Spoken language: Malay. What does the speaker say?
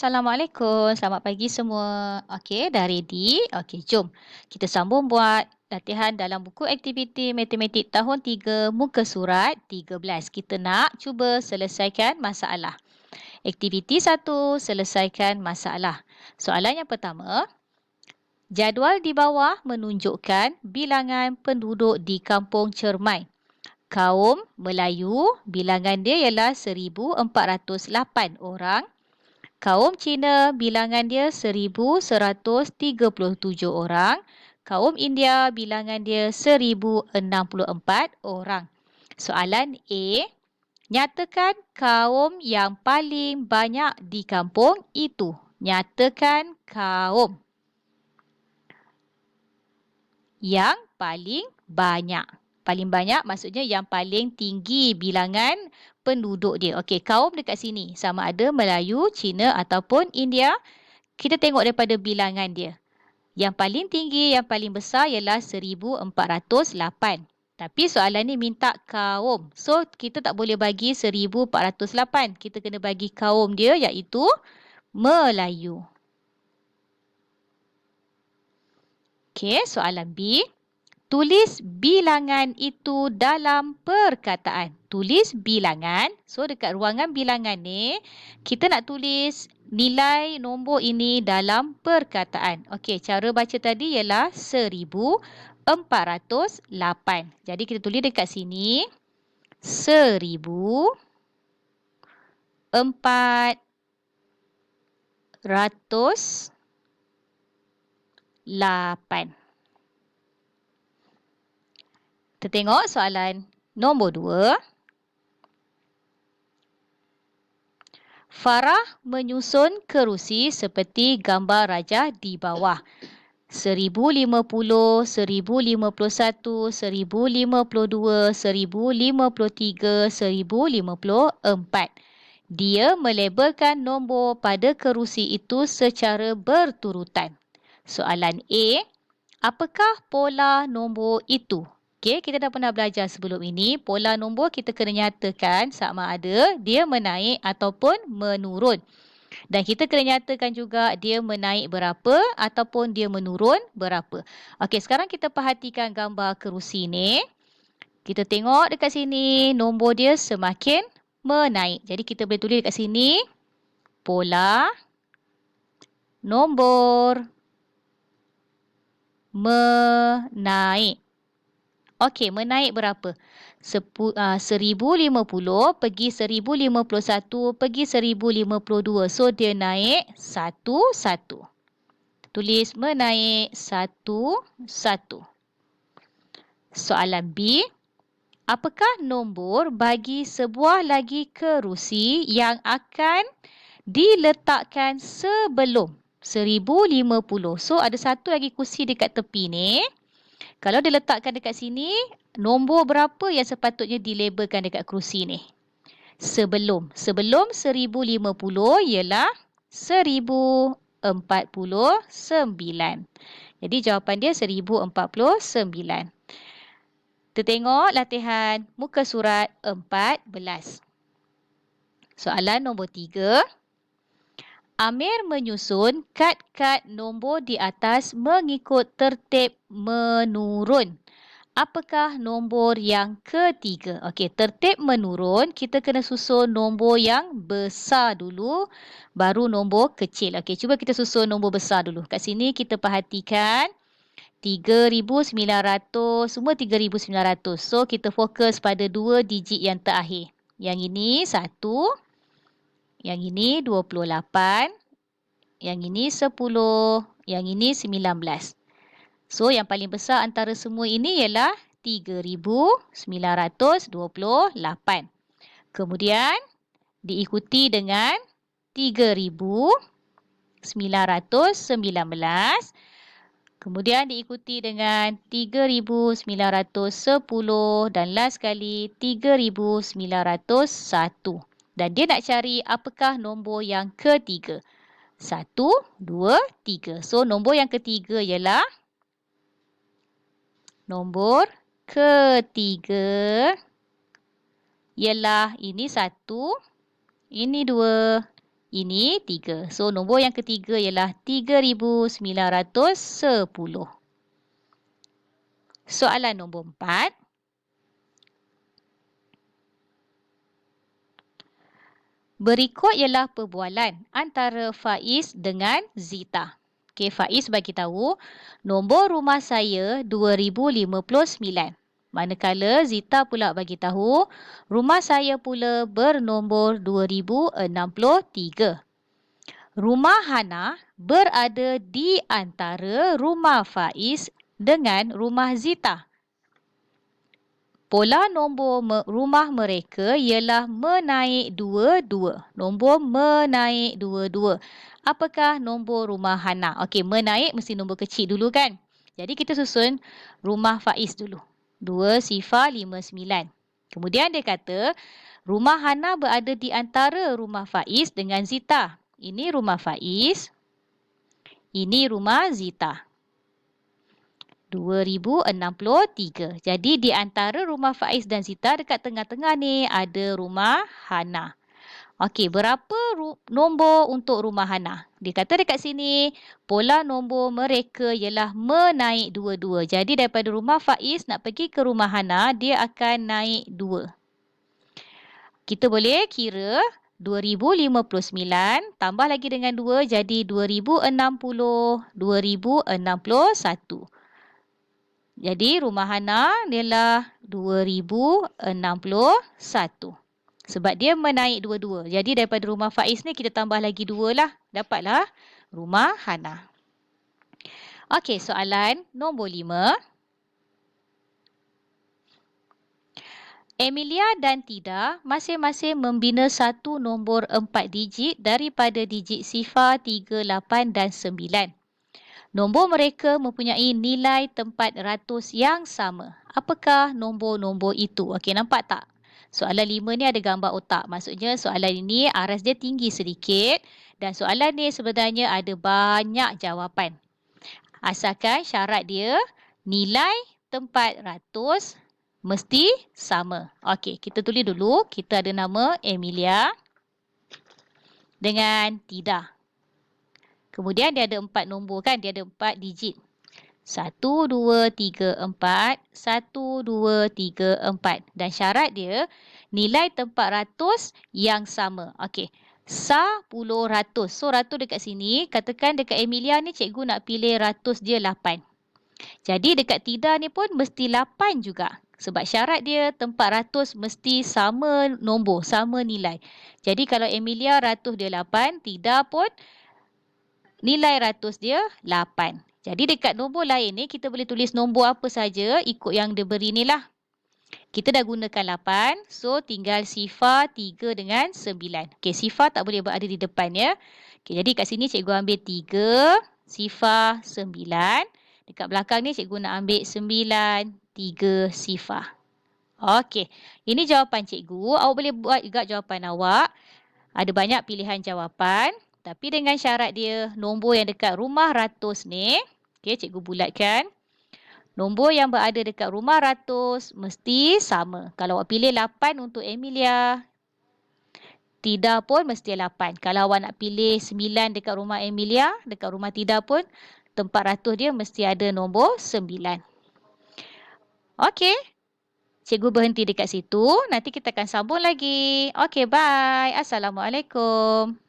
Assalamualaikum, selamat pagi semua. Okey, dah ready? Okey, jom kita sambung buat latihan dalam buku aktiviti matematik tahun 3, muka surat 13. Kita nak cuba selesaikan masalah. Aktiviti 1, selesaikan masalah. Soalan yang pertama, jadual di bawah menunjukkan bilangan penduduk di Kampung Cermai. Kaum Melayu, bilangan dia ialah 1,408 orang. Kaum Cina bilangan dia 1,137 orang. Kaum India bilangan dia 1,064 orang. Soalan A. Nyatakan kaum yang paling banyak di kampung itu. Nyatakan kaum yang paling banyak. Paling banyak maksudnya yang paling tinggi bilangan penduduk dia. Okey, kaum dekat sini sama ada Melayu, Cina ataupun India. Kita tengok daripada bilangan dia. Yang paling tinggi, yang paling besar ialah 1,408. Tapi soalan ni minta kaum. So, kita tak boleh bagi 1,408. Kita kena bagi kaum dia iaitu Melayu. Okey, soalan B. Tulis bilangan itu dalam perkataan. Tulis bilangan. So, dekat ruangan bilangan ni, kita nak tulis nilai nombor ini dalam perkataan. Okey, cara baca tadi ialah 1,408. Jadi, kita tulis dekat sini 1,408. Kita tengok soalan nombor 2. Farah menyusun kerusi seperti gambar raja di bawah. 1,050, 1,051, 1,052, 1,053, 1,054. Dia melabelkan nombor pada kerusi itu secara berturutan. Soalan A. Apakah pola nombor itu? Okey, kita dah pernah belajar sebelum ini. Pola nombor kita kena nyatakan sama ada dia menaik ataupun menurun. Dan kita kena nyatakan juga dia menaik berapa ataupun dia menurun berapa. Okey, sekarang kita perhatikan gambar kerusi ni. Kita tengok dekat sini nombor dia semakin menaik. Jadi kita boleh tulis dekat sini pola nombor menaik. Okey, menaik berapa? 1,050 pergi 1,051 pergi 1,052. So, dia naik 1,1. Tulis menaik 1,1. Soalan B. Apakah nombor bagi sebuah lagi kerusi yang akan diletakkan sebelum 1,050? So, ada satu lagi kerusi dekat tepi ni. Kalau diletakkan dekat sini, nombor berapa yang sepatutnya dilabelkan dekat kerusi ni? Sebelum 1,050 ialah 1,049. Jadi jawapan dia 1,049. Kita tengok latihan muka surat 14. Soalan nombor 3. Amir menyusun kad-kad nombor di atas mengikut tertib menurun. Apakah nombor yang ketiga? Okey, tertib menurun, kita kena susun nombor yang besar dulu, baru nombor kecil. Okey, cuba kita susun nombor besar dulu. Kat sini kita perhatikan 3,900, semua 3,900. So, kita fokus pada dua digit yang terakhir. Yang ini 1. Yang ini 28, yang ini 10, yang ini 19. So, yang paling besar antara semua ini ialah 3,928. Kemudian, diikuti dengan 3,919. Kemudian diikuti dengan 3,910 dan last sekali 3,901. Dan dia nak cari apakah nombor yang ketiga. 1, 2, 3. So, nombor yang ketiga ialah nombor ketiga ialah ini 1, ini 2, ini 3. So, nombor yang ketiga ialah 3,910. Soalan nombor 4. Berikut ialah perbualan antara Faiz dengan Zita. Okey, Faiz bagi tahu nombor rumah saya 2059. Manakala Zita pula bagi tahu rumah saya pula bernombor 2063. Rumah Hana berada di antara rumah Faiz dengan rumah Zita. Pola nombor rumah mereka ialah menaik dua-dua. Nombor menaik dua-dua. Apakah nombor rumah Hana? Okey, menaik mesti nombor kecil dulu kan? Jadi kita susun rumah Faiz dulu. 2059. Kemudian dia kata, rumah Hana berada di antara rumah Faiz dengan Zita. Ini rumah Faiz. Ini rumah Zita. 2063. Jadi di antara rumah Faiz dan Zita dekat tengah-tengah ni ada rumah Hana. Okey, berapa nombor untuk rumah Hana? Dia kata dekat sini pola nombor mereka ialah menaik dua-dua. Jadi daripada rumah Faiz nak pergi ke rumah Hana, dia akan naik 2. Kita boleh kira 2059 tambah lagi dengan 2 jadi 2060, 2061. Jadi rumah Hana ialah 2061. Sebab dia menaik dua-dua. Jadi daripada rumah Faiz ni kita tambah lagi 2 lah. Dapatlah rumah Hana. Okey, soalan nombor 5. Emilia dan Tida masing-masing membina satu nombor 4 digit daripada digit 0, 3, 8 dan 9. Nombor mereka mempunyai nilai tempat ratus yang sama. Apakah nombor-nombor itu? Okey, nampak tak? Soalan 5 ni ada gambar otak. Maksudnya soalan ini aras dia tinggi sedikit dan soalan ni sebenarnya ada banyak jawapan. Asalkan syarat dia nilai tempat ratus mesti sama. Okey, kita tulis dulu. Kita ada nama Emilia dengan Tida. Kemudian dia ada 4 nombor kan? Dia ada 4 digit. 1, 2, 3, 4. 1, 2, 3, 4. Dan syarat dia nilai tempat ratus yang sama. Okey. 10 ratus. So ratus dekat sini. Katakan dekat Emilia ni cikgu nak pilih ratus dia 8. Jadi dekat Tida ni pun mesti 8 juga. Sebab syarat dia tempat ratus mesti sama nombor, sama nilai. Jadi kalau Emilia ratus dia 8, Tida pun nilai ratus dia 8. Jadi dekat nombor lain ni kita boleh tulis nombor apa saja ikut yang dia beri ni lah. Kita dah gunakan 8. So tinggal 0, 3 dengan 9. Okey, 0 tak boleh berada di depan ya. Okey, jadi kat sini cikgu ambil 3, 0, 9. Dekat belakang ni cikgu nak ambil 9, 3, 0. Okey, ini jawapan cikgu. Awak boleh buat juga jawapan awak. Ada banyak pilihan jawapan. Tapi dengan syarat dia nombor yang dekat rumah ratus ni. Okey, cikgu bulatkan. Nombor yang berada dekat rumah ratus mesti sama. Kalau awak pilih 8 untuk Emilia, Tida pun mesti 8. Kalau awak nak pilih 9 dekat rumah Emilia, dekat rumah Tida pun, tempat ratus dia mesti ada nombor 9. Okey. Cikgu berhenti dekat situ. Nanti kita akan sambung lagi. Okey, bye. Assalamualaikum.